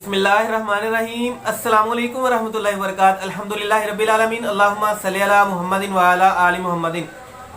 बिस्मिल्लाहिर्रहमानिर्रहीम। अस्सलाम वालेकुम वरहमतुल्लाहि वबरकातुहू। अल्हम्दुलिल्लाहि रब्बिल आलमीन। अल्लाहुम्मा सल्लि अला मुहम्मदिन व अला आलि मुहम्मदिन।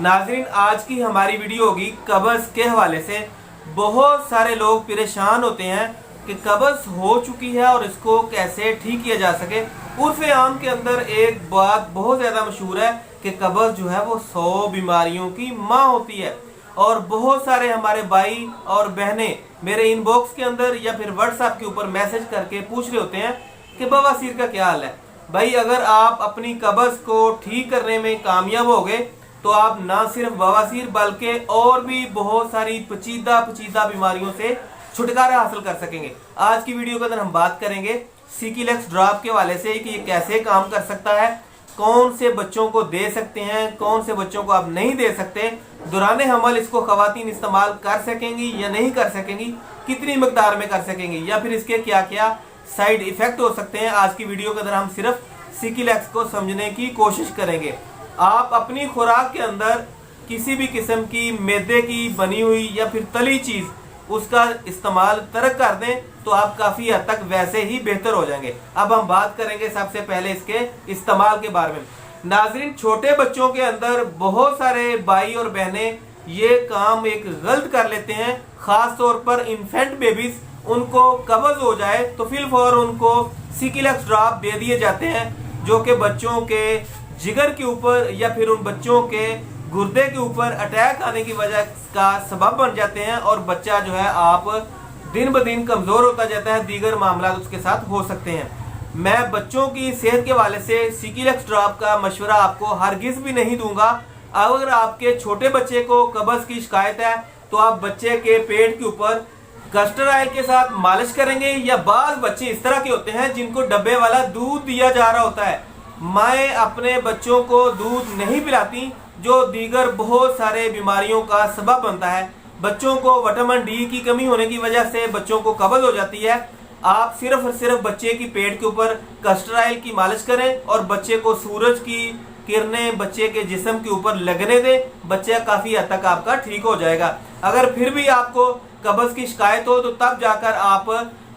नाज़रीन, आज की हमारी वीडियो होगी कब्ज़ के हवाले से। बहुत सारे लोग परेशान होते हैं कि कब्ज़ हो चुकी है और इसको कैसे ठीक किया जा सके। उर्फ़ आम के अंदर एक बात बहुत ज़्यादा मशहूर है कि कब्ज़ जो है वो 100 बीमारियों की माँ होती है। और बहुत सारे हमारे भाई और बहनें मेरे इनबॉक्स के अंदर या फिर व्हाट्सएप के ऊपर मैसेज करके पूछ रहे होते हैं कि बवासीर का क्या हाल है। भाई, अगर आप अपनी कब्ज़ को ठीक करने में कामयाब हो गए तो आप ना सिर्फ बवासीर बल्कि और भी बहुत सारी पेचीदा बीमारियों से छुटकारा हासिल कर सकेंगे। आज की वीडियो के अंदर हम बात करेंगे सीकिलेक्स ड्रॉप के हवाले से कि ये कैसे काम कर सकता है, कौन से बच्चों को दे सकते हैं, कौन से बच्चों को आप नहीं दे सकते, दौरान हमल इसको खवातीन इस्तेमाल कर सकेंगी या नहीं कर सकेंगी, कितनी मकदार में कर सकेंगी, या फिर इसके क्या क्या साइड इफेक्ट हो सकते हैं। आज की वीडियो के अंदर हम सिर्फ सीकिलेक्स को समझने की कोशिश करेंगे। आप अपनी खुराक के अंदर किसी भी किस्म की मैदे की बनी हुई या फिर तली चीज़ उसका इस्तेमाल तर्क कर दें तो आप काफ़ी हद तक वैसे ही बेहतर हो जाएंगे। अब हम बात करेंगे सबसे पहले इसके इस्तेमाल के बारे में। नाज़रीन, छोटे बच्चों के अंदर बहुत सारे भाई और बहनें ये काम एक गलत कर लेते हैं। ख़ास तौर पर इन्फेंट बेबीज, उनको कब्ज़ हो जाए तो फिलफौर उनको सीकिलेक्स ड्रॉप दे दिए जाते हैं, जो कि बच्चों के जिगर के ऊपर या फिर उन बच्चों के गुर्दे के ऊपर अटैक आने की वजह का सबब बन जाते हैं और बच्चा जो है आप दिन ब दिन कमज़ोर होता जाता है, दीगर मामला उसके साथ हो सकते हैं। मैं बच्चों की सेहत के हवाले से सीकिलेक्स ड्रॉप का मशवरा आपको हरगिज़ भी नहीं दूंगा। अगर आपके छोटे बच्चे को कब्ज़ की शिकायत है तो आप बच्चे के पेट के ऊपर कस्टर्ड ऑयल के साथ मालिश करेंगे, या बाज़ बच्चे इस तरह के होते हैं जिनको डब्बे वाला दूध दिया जा रहा होता है। माएँ अपने बच्चों को दूध नहीं पिलाती, जो दीगर बहुत सारे बीमारियों का सबब बनता है। बच्चों को विटामिन डी की कमी होने की वजह से बच्चों को कब्ज़ हो जाती है। आप सिर्फ और सिर्फ बच्चे की पेट के ऊपर कस्टर्ड ऑयल की मालिश करें और बच्चे को सूरज की किरणें बच्चे के जिस्म के ऊपर लगने दें। बच्चा काफ़ी हद तक आपका ठीक हो जाएगा। अगर फिर भी आपको कब्ज़ की शिकायत हो तो तब जाकर आप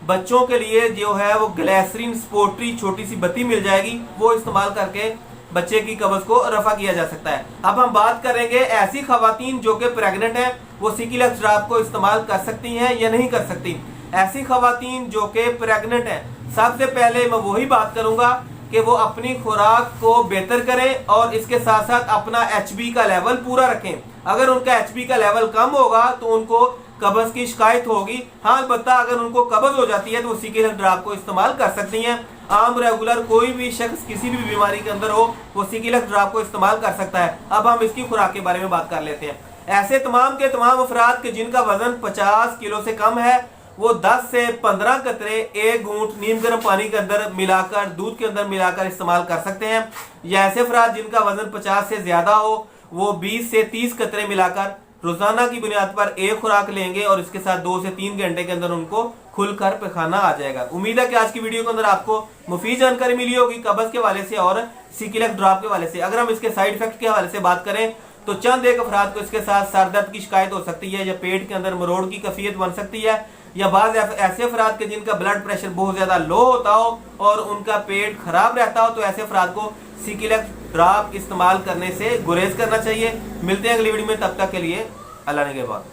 बच्चों के लिए जो है वो ग्लिसरीन स्पोर्ट्री छोटी सी बत्ती मिल जाएगी, वो इस्तेमाल करके बच्चे की कब्ज़ को रफा किया जा सकता है। अब हम बात करेंगे ऐसी खवातीन जो कि प्रेग्नेंट हैं, वो सीकिलेक्स ड्रॉप को इस्तेमाल कर सकती हैं या नहीं कर सकती। ऐसी खवातीन जो कि प्रेग्नेंट हैं, सबसे पहले मैं वही बात करूंगा कि वो अपनी खुराक को बेहतर करें और इसके साथ साथ अपना HB का लेवल पूरा रखें। अगर उनका HB का लेवल कम होगा तो उनको कब्ज़ की शिकायत होगी। हाँ, अलबत्ता अगर उनको कब्ज़ हो जाती है तो वो सीकिलेक्स ड्रॉप को इस्तेमाल कर सकती हैं। आम रेगुलर कोई भी शख्स किसी भी बीमारी के अंदर हो वो सीकिलेक्स ड्रॉप को इस्तेमाल कर सकता है। अब हम इसकी खुराक के बारे में बात कर लेते हैं। ऐसे तमाम के तमाम अफराद के जिनका वजन 50 किलो से कम है, वो 10 से 15 कतरे एक घूंट नीम गर्म पानी के अंदर मिलाकर, दूध के अंदर मिलाकर इस्तेमाल कर सकते हैं। या ऐसे अफराद जिनका वजन 50 से ज्यादा हो, वो 20 से 30 कतरे मिलाकर रोजाना की बुनियाद पर एक खुराक लेंगे और इसके साथ 2 से 3 घंटे के अंदर उनको खुलकर पैखाना आ जाएगा। उम्मीद है कि आज की वीडियो के अंदर आपको मुफीद जानकारी मिली होगी कब्ज़ के हवाले से और सीकिलेक्स ड्रॉप के हवाले से। अगर हम इसके साइड इफेक्ट के हवाले से बात करें तो चंद एक अफराद को इसके साथ सर दर्द की शिकायत हो सकती है, या पेट के अंदर मरोड़ की कैफियत बन सकती है, या बाज़ ऐसे अफराद के जिनका ब्लड प्रेशर बहुत ज़्यादा लो होता हो और उनका पेट खराब रहता हो, तो ऐसे अफराद को सीकिलेक्स ड्रॉप इस्तेमाल करने से गुरेज करना चाहिए। मिलते हैं अगली वीडियो में, तब तक के लिए अल्लाह ने के बाद।